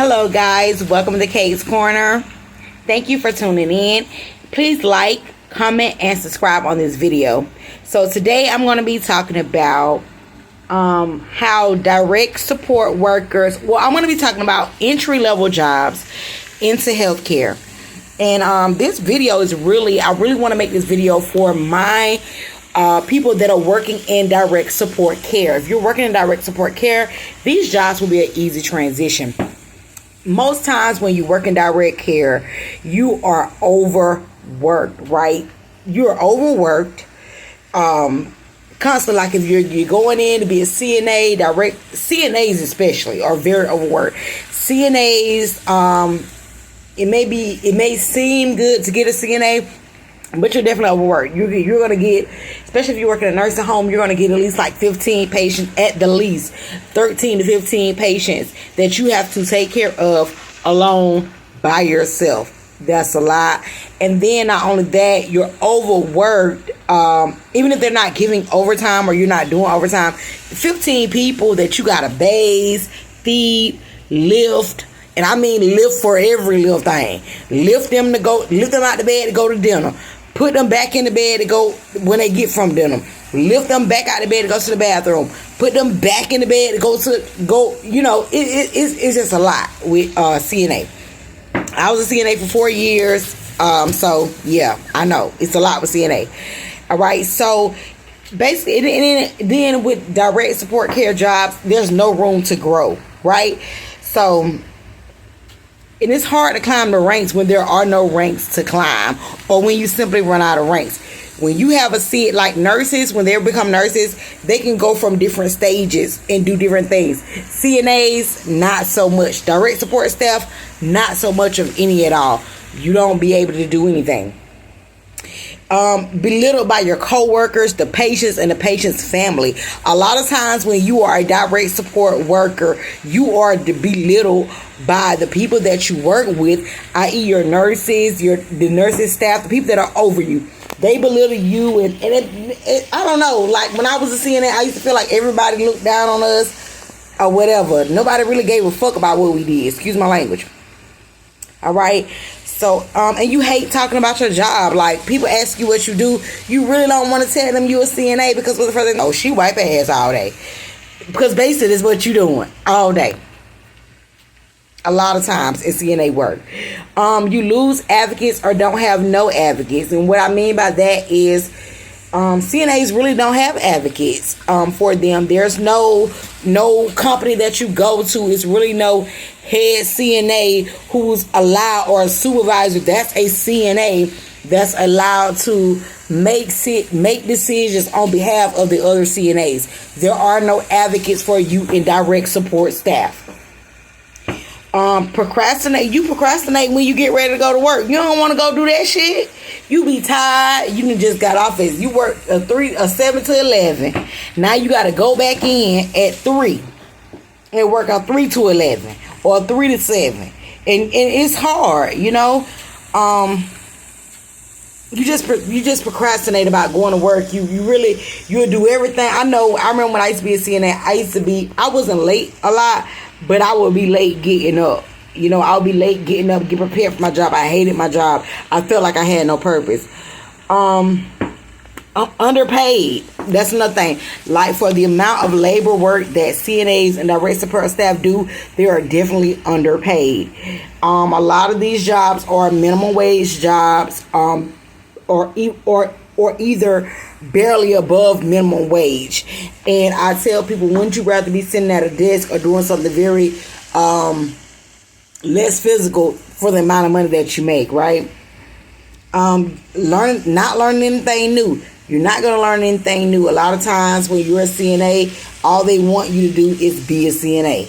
Hello guys, welcome to Kate's Corner. Thank you for tuning in. Please like, comment, and subscribe on this video. So today I'm going to be talking about how direct support workers, I'm going to be talking about entry-level jobs into healthcare. And this video is I really want to make this video for my people that are working in direct support care. If you're working in direct support care, these jobs will be an easy transition. Most times when you work in direct care, you are overworked, right? You're overworked. Constantly, like if you're going in to be a CNA, CNAs especially are very overworked. CNAs, it may seem good to get a CNA, but you're definitely overworked. You're going to get, especially if you work in a nursing home, you're going to get at least like 15 patients, at the least 13 to 15 patients that you have to take care of alone by yourself. That's a lot. And then not only that, you're overworked. Even if they're not giving overtime or you're not doing overtime, 15 people that you got to bathe, feed, lift. And I mean lift for every little thing. Lift them out the bed to go to dinner. Put them back in the bed to go when they get from dinner. Lift them back out of bed to go to the bathroom. Put them back in the bed to go. It's just a lot with CNA. I was a CNA for 4 years. So yeah, I know it's a lot with CNA. All right. So basically, then with direct support care jobs, there's no room to grow. Right. So, and it's hard to climb the ranks when there are no ranks to climb, or when you simply run out of ranks. When you have a seat, like nurses, when they become nurses, they can go from different stages and do different things. CNAs, not so much. Direct support staff, not so much of any at all. You don't be able to do anything. Belittled by your coworkers, the patients, and the patient's family. A lot of times when you are a direct support worker, you are belittled by the people that you work with, i.e. your nurses, the nurses staff, the people that are over you. They belittle you, and I don't know, like when I was a CNA, I used to feel like everybody looked down on us or whatever. Nobody really gave a fuck about what we did. Excuse my language. All right. So, and you hate talking about your job. Like, people ask you what you do. You really don't want to tell them you a CNA because what's the first thing? Oh, she wipe her ass all day. Because basically, that's what you doing all day. A lot of times, it's CNA work. You lose advocates or don't have no advocates. And what I mean by that is, CNAs really don't have advocates for them. There's no company that you go to. It's really no head CNA who's allowed, or a supervisor that's a CNA that's allowed to make decisions on behalf of the other CNAs. There are no advocates for you in direct support staff. Procrastinate. You procrastinate when you get ready to go to work. You don't want to go do that shit. You be tired. You just got off it. You work a 7 to 11. Now you got to go back in at 3 and work a 3 to 11 or 3 to 7. And it's hard, you know. You just procrastinate about going to work. You'll do everything. I remember when I used to be a CNA, I wasn't late a lot, but I would be late getting up. You know, I'll be late getting up, get prepared for my job. I hated my job. I felt like I had no purpose. Underpaid. That's another thing. Like, for the amount of labor work that CNAs and direct support staff do, they are definitely underpaid. A lot of these jobs are minimum wage jobs, or either barely above minimum wage. And I tell people, wouldn't you rather be sitting at a desk or doing something very less physical for the amount of money that you make, right? Not learning anything new. You're not going to learn anything new. A lot of times when you're a CNA, all they want you to do is be a CNA.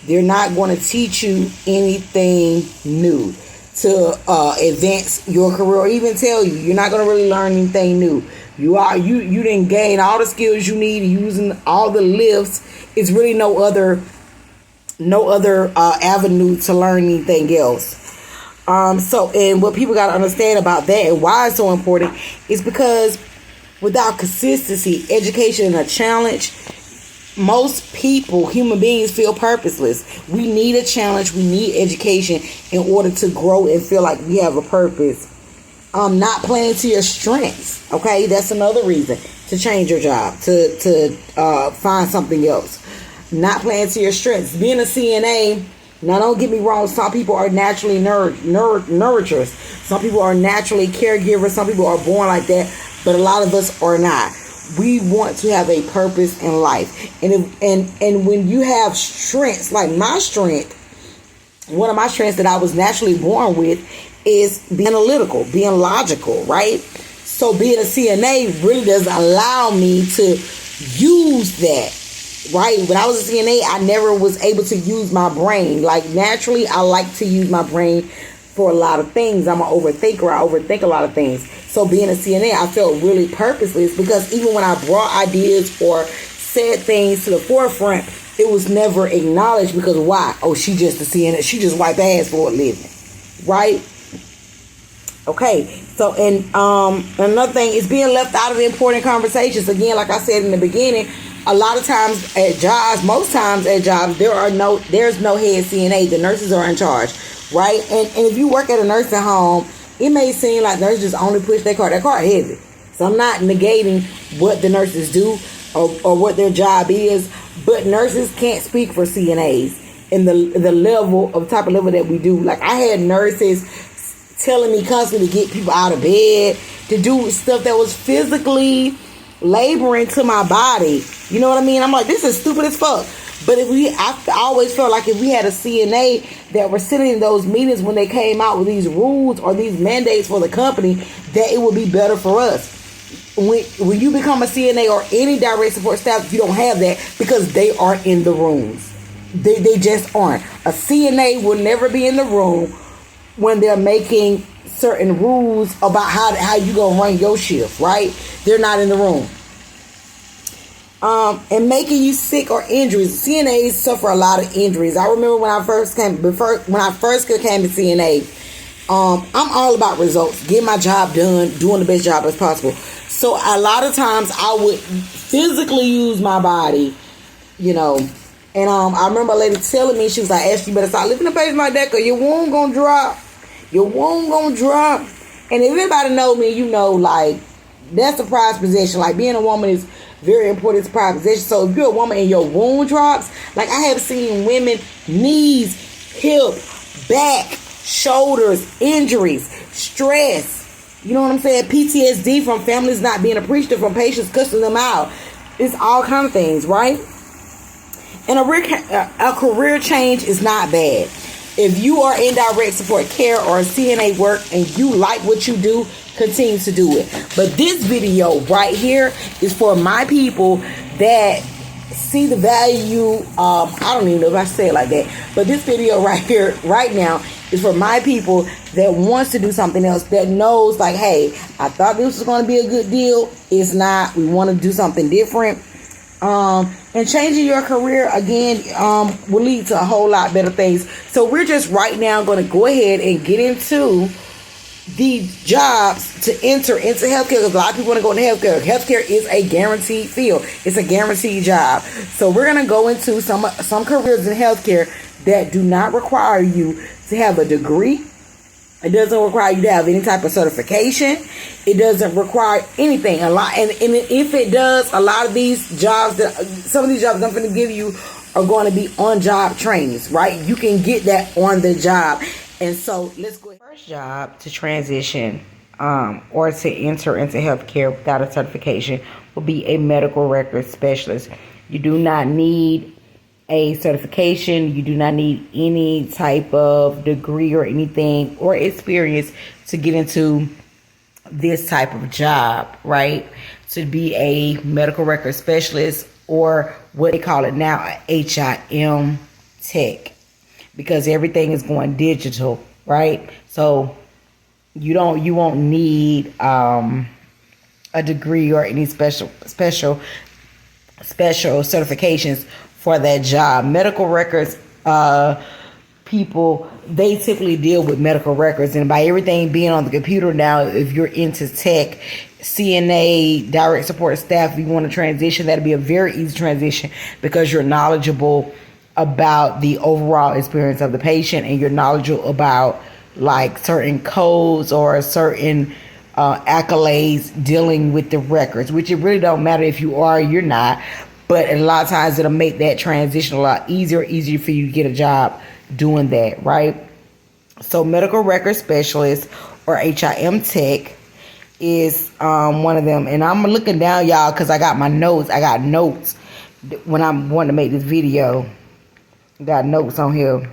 They're not going to teach you anything new to advance your career, or even tell you. You're not going to really learn anything new. You didn't gain all the skills you need using all the lifts. It's really no other avenue to learn anything else. And what people got to understand about that and why it's so important is because without consistency, education, and a challenge, most people, human beings, feel purposeless. We need a challenge. We need education in order to grow and feel like we have a purpose. Not playing to your strengths. Okay, that's another reason to change your job, to find something else. Not playing to your strengths. Being a CNA. Now, don't get me wrong. Some people are naturally nourishers. Some people are naturally caregivers. Some people are born like that, but a lot of us are not. We want to have a purpose in life, and when you have strengths, like my strength, one of my strengths that I was naturally born with is being analytical, being logical, right? So being a CNA really does allow me to use that. Right, when I was a CNA, I never was able to use my brain. Like, naturally, I like to use my brain for a lot of things. I'm an overthinker. I overthink a lot of things. So being a CNA, I felt really purposeless, because even when I brought ideas or said things to the forefront, it was never acknowledged. Because why? Oh, she just a CNA. She just wipe ass for a living. Right? Okay, so and another thing is being left out of the important conversations. Again, like I said in the beginning, a lot of times at jobs, most times at jobs, there's no head CNA. The nurses are in charge, right? And if you work at a nursing home, it may seem like nurses only push their cart. Their cart heavy. So I'm not negating what the nurses do or what their job is, but nurses can't speak for CNAs in the type of level that we do. Like, I had nurses telling me constantly to get people out of bed, to do stuff that was physically laboring to my body. You know what I mean? I'm like, this is stupid as fuck. But I always felt like if we had a CNA that were sitting in those meetings when they came out with these rules or these mandates for the company, that it would be better for us. When you become a CNA or any direct support staff, you don't have that, because they aren't in the rooms. They just aren't. A CNA will never be in the room when they're making certain rules about how you gonna run your shift, right? They're not in the room. And making you sick or injuries. CNAs suffer a lot of injuries. I remember when I first came to CNA, I'm all about results, getting my job done, doing the best job as possible. So a lot of times I would physically use my body, you know. And I remember a lady telling me, she was like, Ashley, you better stop lifting the patient like that, because your wound gonna drop. Your wound gonna drop. And if anybody know me, you know, like, that's a prized possession. Like, being a woman is very important. It's a prized possession. So if you're a woman and your wound drops, like, I have seen women, knees, hip, back, shoulders, injuries, stress, you know what I'm saying, PTSD from families not being appreciative, from patients cussing them out. It's all kind of things, right? And a career change is not bad. If you are in direct support care or CNA work and you like what you do, continue to do it. But this video right here is for my people that see the value. I don't even know if I say it like that, but this video right here, right now, is for my people that wants to do something else, that knows, like, hey, I thought this was going to be a good deal. It's not. We want to do something different. And changing your career, again, will lead to a whole lot better things. So we're just right now going to go ahead and get into the jobs to enter into healthcare, because a lot of people want to go into healthcare. Healthcare is a guaranteed field. It's a guaranteed job. So we're going to go into some careers in healthcare that do not require you to have a degree. It doesn't require you to have any type of certification. It doesn't require anything. And if it does, a lot of these jobs, some of these jobs I'm going to give you are going to be on-job trainings, right? You can get that on the job. And so let's go. First job to transition or to enter into healthcare without a certification will be a medical records specialist. You do not need a certification. You do not need any type of degree or anything or experience to get into this type of job, right? To be a medical record specialist, or what they call it now, a HIM tech, because everything is going digital, right? So you won't need a degree or any special certifications for that job. Medical records people, they typically deal with medical records, and by everything being on the computer now, if you're into tech, CNA, direct support staff, if you want to transition, that'll be a very easy transition because you're knowledgeable about the overall experience of the patient, and you're knowledgeable about like certain codes or certain accolades dealing with the records, which it really don't matter if you are or you're not, but a lot of times it'll make that transition a lot easier for you to get a job doing that, right? So medical record specialist or HIM tech is one of them. And I'm looking down, y'all, because I got my notes. I got notes when I'm wanting to make this video. Got notes on here.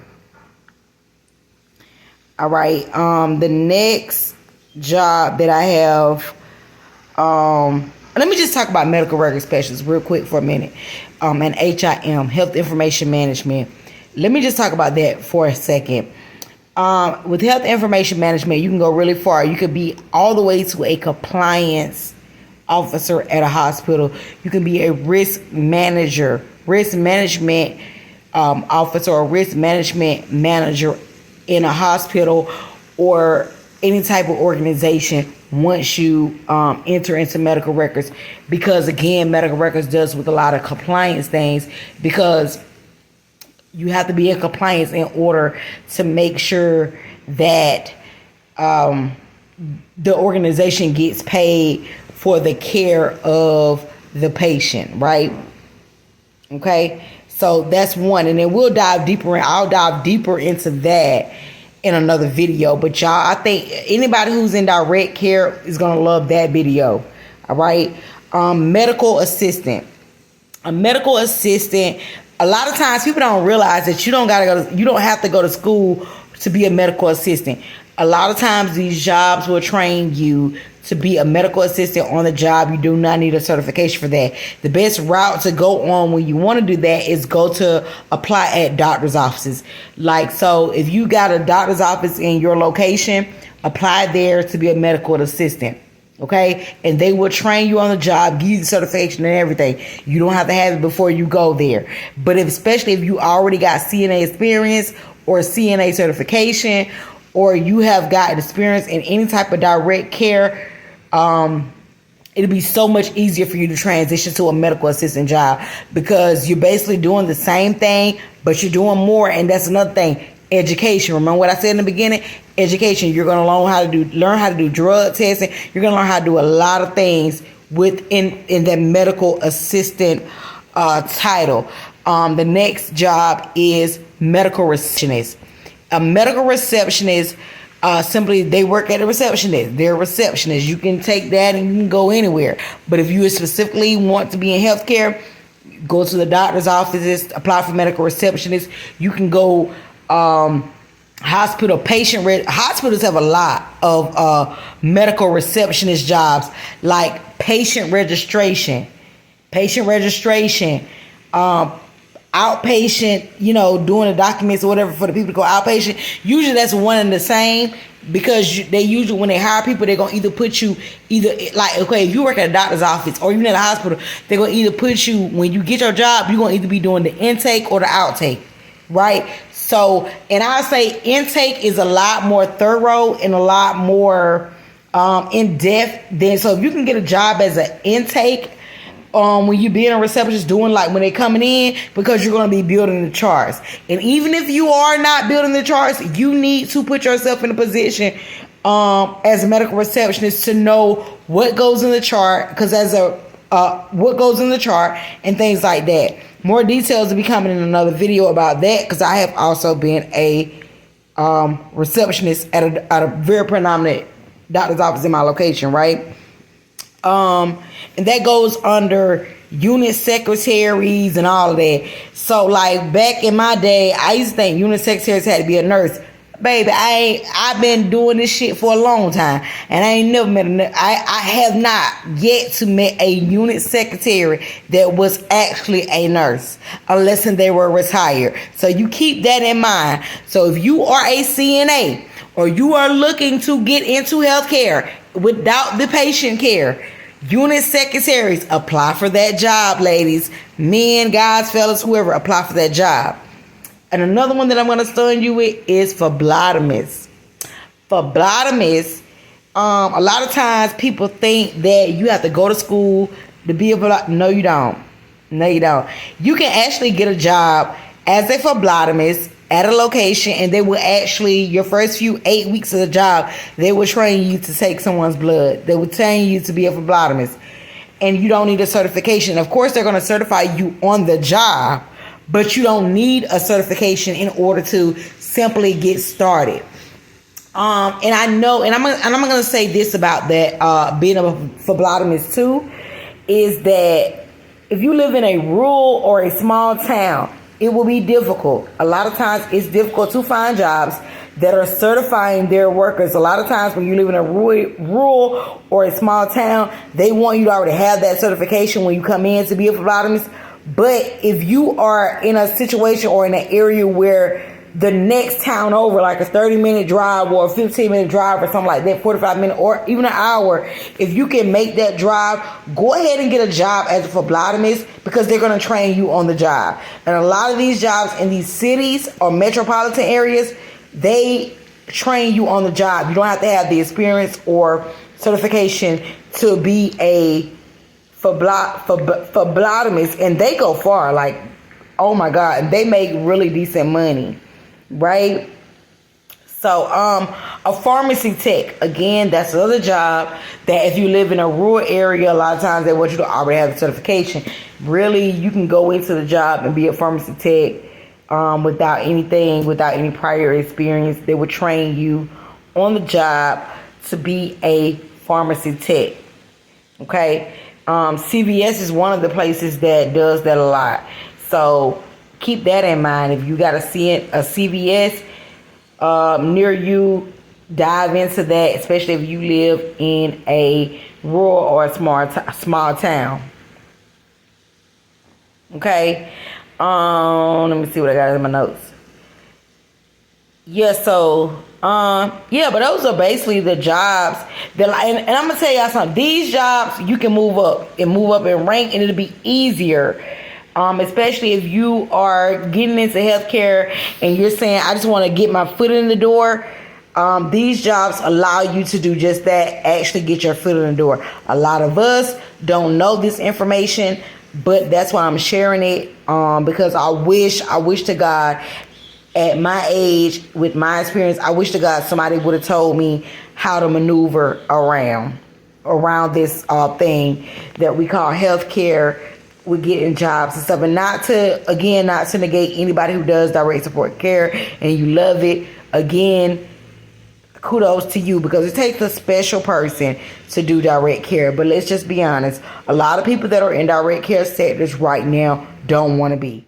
All right. The next job that I have, let me just talk about medical record specialists real quick for a minute. And HIM, health information management. Let me just talk about that for a second. With health information management, you can go really far. You could be all the way to a compliance officer at a hospital. You can be a risk manager, risk management officer, or risk management manager in a hospital or any type of organization once you enter into medical records. Because again, medical records does with a lot of compliance things, because you have to be in compliance in order to make sure that the organization gets paid for the care of the patient, right? Okay, so that's one, and then we'll dive deeper in. I'll dive deeper into that in another video. But y'all, I think anybody who's in direct care is gonna love that video. All right, medical assistant. A medical assistant. A lot of times people don't realize that you don't have to go to school to be a medical assistant. A lot of times these jobs will train you to be a medical assistant on the job. You do not need a certification for that. The best route to go on when you want to do that is go to apply at doctor's offices. Like, so if you got a doctor's office in your location, apply there to be a medical assistant. Okay, and they will train you on the job, give you the certification and everything. You don't have to have it before you go there. But especially if you already got CNA experience or CNA certification, or you have got experience in any type of direct care, it'll be so much easier for you to transition to a medical assistant job, because you're basically doing the same thing, but you're doing more. And that's another thing. Education. Remember what I said in the beginning? Education. You're going to learn how to do drug testing. You're going to learn how to do a lot of things in that medical assistant title. The next job is medical receptionist. A medical receptionist, simply they work at a receptionist. They're a receptionist. You can take that and you can go anywhere. But if you specifically want to be in healthcare, go to the doctor's offices, apply for medical receptionist. You can go hospitals have a lot of medical receptionist jobs, like patient registration, outpatient, doing the documents or whatever for the people to go outpatient. Usually that's one and the same, because they usually, when they hire people, they're going to either put you if you work at a doctor's office or even at a hospital, they're going to either put you, when you get your job, you're going to either be doing the intake or the outtake, right? So, and I say intake is a lot more thorough and a lot more in depth than, so if you can get a job as an intake, when you being a receptionist, doing like when they coming in, because you're going to be building the charts. And even if you are not building the charts, you need to put yourself in a position as a medical receptionist to know what goes in the chart, because what goes in the chart and things like that. More details will be coming in another video about that, because I have also been a receptionist at a very predominant doctor's office in my location, right? And that goes under unit secretaries and all of that. So like back in my day, I used to think unit secretaries had to be a nurse. Baby, I've been doing this shit for a long time, and I ain't never met I have not yet to meet a unit secretary that was actually a nurse, unless they were retired. So you keep that in mind. So if you are a CNA or you are looking to get into healthcare without the patient care, unit secretaries, apply for that job, ladies, men, guys, fellas, whoever, apply for that job. And another one that I'm going to stun you with is phlebotomist. Phlebotomist, a lot of times people think that you have to go to school to be a phlebotomist. No, you don't. No, you don't. You can actually get a job as a phlebotomist at a location, and they will actually, your first 8 weeks of the job, they will train you to take someone's blood. They will train you to be a phlebotomist. And you don't need a certification. Of course, they're going to certify you on the job, but you don't need a certification in order to simply get started. And I know, and I'm going to say this about that, being a phlebotomist too, is that if you live in a rural or a small town, it will be difficult. A lot of times it's difficult to find jobs that are certifying their workers. A lot of times when you live in a rural or a small town, they want you to already have that certification when you come in to be a phlebotomist. But if you are in a situation or in an area where the next town over, like a 30-minute drive or a 15-minute drive or something like that, 45-minute or even an hour, if you can make that drive, go ahead and get a job as a phlebotomist, because they're going to train you on the job. And a lot of these jobs in these cities or metropolitan areas, they train you on the job. You don't have to have the experience or certification to be a phlebotomist, and they go far. Like, oh my God, they make really decent money, right? So a pharmacy tech, again, that's another job that if you live in a rural area, a lot of times they want you to already have a certification. Really, you can go into the job and be a pharmacy tech without any prior experience. They would train you on the job to be a pharmacy tech. Okay. CVS is one of the places that does that a lot. So keep that in mind. If you got a CVS near you, dive into that, especially if you live in a rural or a small town. Okay. Let me see what I got in my notes. Yeah, so but those are basically the jobs that, and I'm gonna tell y'all something. These jobs you can move up in rank, and it'll be easier. Especially if you are getting into healthcare and you're saying, I just want to get my foot in the door. These jobs allow you to do just that, actually get your foot in the door. A lot of us don't know this information, but that's why I'm sharing it, because I wish to God, at my age, with my experience, I wish to God somebody would have told me how to maneuver around this thing that we call healthcare, with getting jobs and stuff. And not to negate anybody who does direct support care and you love it. Again, kudos to you, because it takes a special person to do direct care. But let's just be honest, a lot of people that are in direct care sectors right now don't want to be.